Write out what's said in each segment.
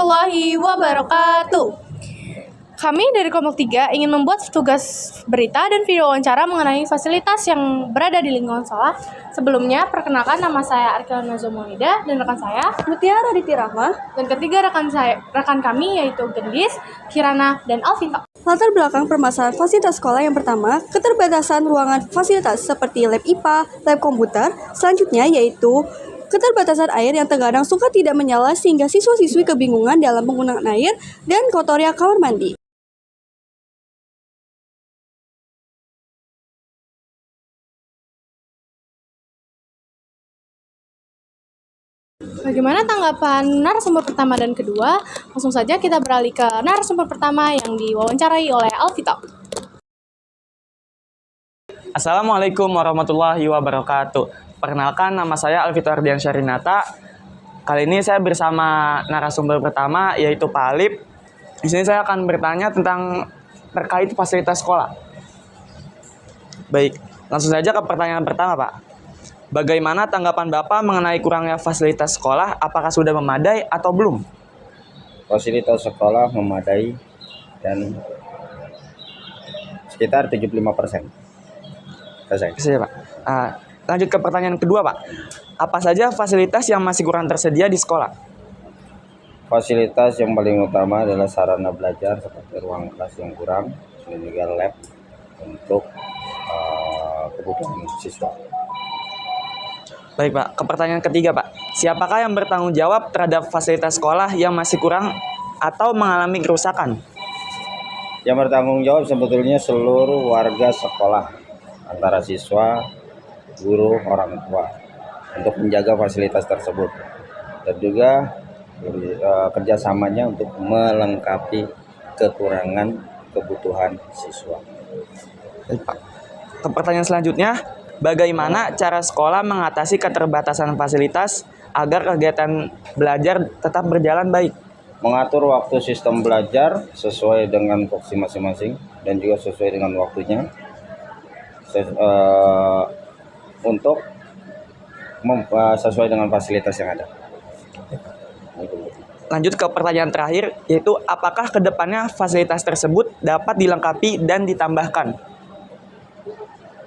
warahmatullahi wabarakatuh. Kami dari kelompok 3 ingin membuat tugas berita dan video wawancara mengenai fasilitas yang berada di lingkungan sekolah. Sebelumnya, perkenalkan nama saya Arkela Nazomulida dan rekan saya Mutiara Aditi Rahma. dan ketiga rekan kami yaitu Gendis, Kirana, dan Alvita. Latar belakang permasalahan fasilitas sekolah yang pertama, keterbatasan ruangan fasilitas seperti lab IPA, lab komputer. Selanjutnya yaitu keterbatasan air yang terkadang suka tidak menyala sehingga siswa-siswi kebingungan dalam penggunaan air dan kotornya kamar mandi. Bagaimana tanggapan narasumber pertama dan kedua? Langsung saja kita beralih ke narasumber pertama yang diwawancarai oleh Alvita. Assalamualaikum warahmatullahi wabarakatuh. Perkenalkan, nama saya Alvito Ardiansyahrinata. Kali ini saya bersama narasumber pertama yaitu Pak Alip. Di sini saya akan bertanya tentang terkait fasilitas sekolah. Baik, langsung saja ke pertanyaan pertama, Pak. Bagaimana tanggapan Bapak mengenai kurangnya fasilitas sekolah? Apakah sudah memadai atau belum? Fasilitas sekolah memadai dan sekitar 75%. Selesai. Saya, Pak. Lanjut ke pertanyaan kedua, Pak. Apa saja fasilitas yang masih kurang tersedia di sekolah? Fasilitas yang paling utama adalah sarana belajar seperti ruang kelas yang kurang dan juga lab untuk kebutuhan siswa. Baik, Pak. Ke pertanyaan ketiga, Pak. Siapakah yang bertanggung jawab terhadap fasilitas sekolah yang masih kurang atau mengalami kerusakan? Yang bertanggung jawab sebetulnya seluruh warga sekolah, antara siswa, guru, orang tua, untuk menjaga fasilitas tersebut. Dan juga kerjasamanya untuk melengkapi kekurangan kebutuhan siswa. Baik, Pak. Ke pertanyaan selanjutnya, bagaimana cara sekolah mengatasi keterbatasan fasilitas agar kegiatan belajar tetap berjalan baik? Mengatur waktu sistem belajar sesuai dengan porsi masing-masing dan juga sesuai dengan waktunya untuk sesuai dengan fasilitas yang ada. Lanjut ke pertanyaan terakhir, yaitu apakah kedepannya fasilitas tersebut dapat dilengkapi dan ditambahkan?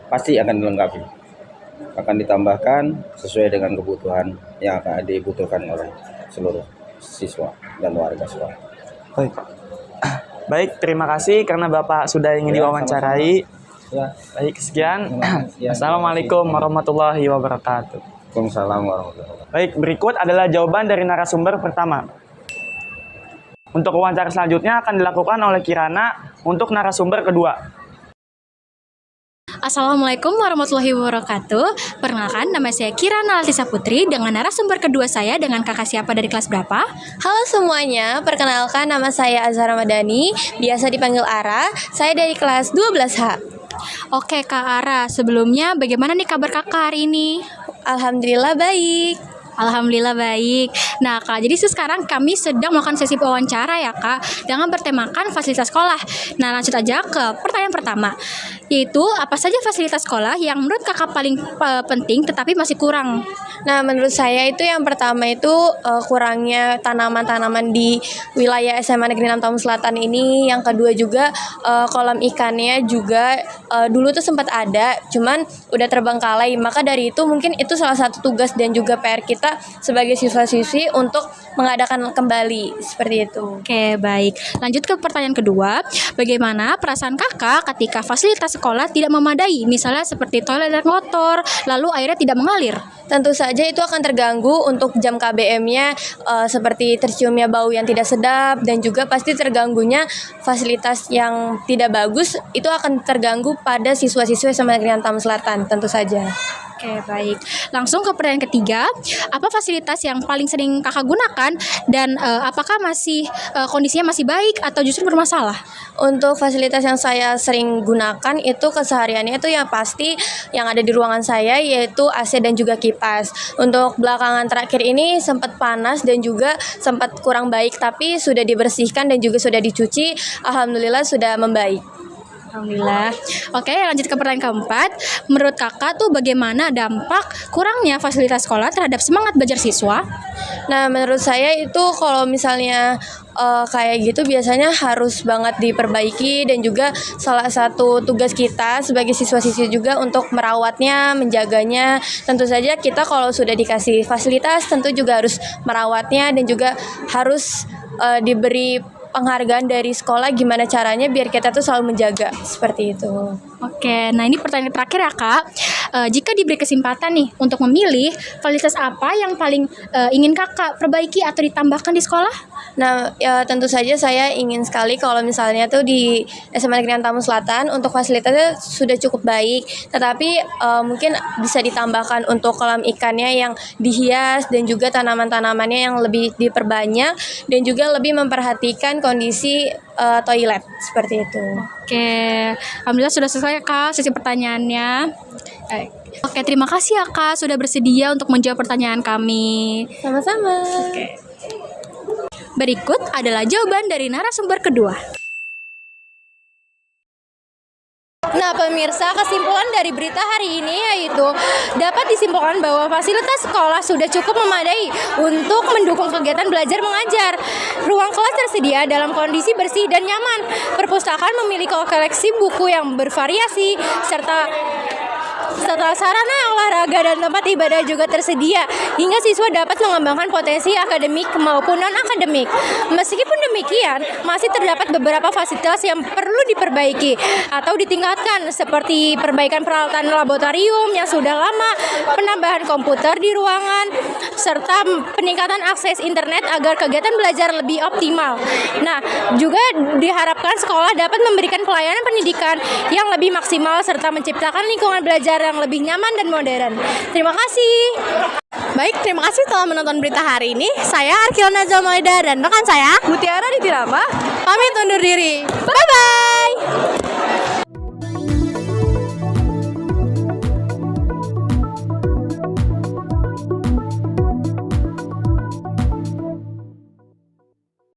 Pasti akan dilengkapi, akan ditambahkan sesuai dengan kebutuhan yang akan dibutuhkan oleh seluruh siswa dan warga sekolah. Baik, Pak. Baik, terima kasih karena Bapak sudah ingin diwawancarai. Ya. Baik, sekian. Assalamualaikum warahmatullahi wabarakatuh. Waalaikumsalam warahmatullahi wabarakatuh. Baik, berikut adalah jawaban dari narasumber pertama. Untuk wawancara selanjutnya akan dilakukan oleh Kirana untuk narasumber kedua. Assalamualaikum warahmatullahi wabarakatuh. Perkenalkan, nama saya Kirana Altisa Putri dengan narasumber kedua saya dengan kakak siapa dari kelas berapa? Halo semuanya, perkenalkan nama saya Azhar Ramadhani, biasa dipanggil Ara. Saya dari kelas 12H. Oke Kak Ara, sebelumnya bagaimana nih kabar kakak hari ini? Alhamdulillah baik. Alhamdulillah baik. Nah Kak, jadi sekarang kami sedang melakukan sesi wawancara ya Kak, dengan bertemakan fasilitas sekolah. Nah lanjut aja ke pertanyaan pertama, yaitu apa saja fasilitas sekolah yang menurut kakak paling penting tetapi masih kurang? Nah menurut saya itu yang pertama itu kurangnya tanaman-tanaman di wilayah SMA Negeri 6 Tamu Selatan ini. Yang kedua juga kolam ikannya juga dulu tuh sempat ada, cuman udah terbengkalai. Maka dari itu mungkin itu salah satu tugas dan juga PR kita sebagai siswa-siswi untuk mengadakan kembali seperti itu. Oke, baik. Lanjut ke pertanyaan kedua. Bagaimana perasaan kakak ketika fasilitas sekolah tidak memadai? Misalnya seperti toilet dan kotor, lalu airnya tidak mengalir. Tentu saja itu akan terganggu untuk jam KBM-nya, seperti terciumnya bau yang tidak sedap, dan juga pasti terganggunya fasilitas yang tidak bagus, itu akan terganggu pada siswa-siswa SMA Negeri 6 Tamu Selatan, tentu saja. Oke, baik. Langsung ke pertanyaan ketiga, apa fasilitas yang paling sering kakak gunakan dan apakah masih kondisinya masih baik atau justru bermasalah? Untuk fasilitas yang saya sering gunakan itu kesehariannya itu yang pasti yang ada di ruangan saya yaitu AC dan juga kipas. Untuk belakangan terakhir ini sempat panas dan juga sempat kurang baik, tapi sudah dibersihkan dan juga sudah dicuci. Alhamdulillah sudah membaik. Alhamdulillah. Oke, lanjut ke pertanyaan keempat. Menurut kakak tuh bagaimana dampak kurangnya fasilitas sekolah terhadap semangat belajar siswa? Nah, menurut saya itu kalau misalnya kayak gitu biasanya harus banget diperbaiki, dan juga salah satu tugas kita sebagai siswa-siswi juga untuk merawatnya, menjaganya. Tentu saja kita kalau sudah dikasih fasilitas tentu juga harus merawatnya, dan juga harus diberi penghargaan dari sekolah gimana caranya biar kita tuh selalu menjaga, seperti itu. Oke, nah ini pertanyaan terakhir ya Kak. Jika diberi kesempatan nih untuk memilih, fasilitas apa yang paling ingin Kakak perbaiki atau ditambahkan di sekolah? Nah, ya tentu saja saya ingin sekali kalau misalnya tuh di SMA Negeri Tamu Selatan untuk fasilitasnya sudah cukup baik, tetapi mungkin bisa ditambahkan untuk kolam ikannya yang dihias, dan juga tanaman-tanamannya yang lebih diperbanyak, dan juga lebih memperhatikan kondisi toilet, seperti itu. Oke, alhamdulillah sudah selesai Kak sesi pertanyaannya. Oke, terima kasih ya Kak sudah bersedia untuk menjawab pertanyaan kami. Sama-sama. Berikut adalah jawaban dari narasumber kedua. Nah pemirsa, kesimpulan dari berita hari ini yaitu dapat disimpulkan bahwa fasilitas sekolah sudah cukup memadai untuk mendukung kegiatan belajar mengajar. Ruang kelas tersedia dalam kondisi bersih dan nyaman. Perpustakaan memiliki koleksi buku yang bervariasi, serta sarana olahraga dan tempat ibadah juga tersedia, hingga siswa dapat mengembangkan potensi akademik maupun non-akademik. Meskipun demikian, masih terdapat beberapa fasilitas yang perlu diperbaiki atau ditingkatkan, seperti perbaikan peralatan laboratorium yang sudah lama, penambahan komputer di ruangan, serta peningkatan akses internet agar kegiatan belajar lebih optimal. Nah, juga diharapkan sekolah dapat memberikan pelayanan pendidikan yang lebih maksimal serta menciptakan lingkungan belajar yang lebih nyaman dan modern. Terima kasih. Baik, terima kasih telah menonton berita hari ini. Saya Arkil Nazal Maida dan rekan saya Mutiara Ditirama. pamit undur diri.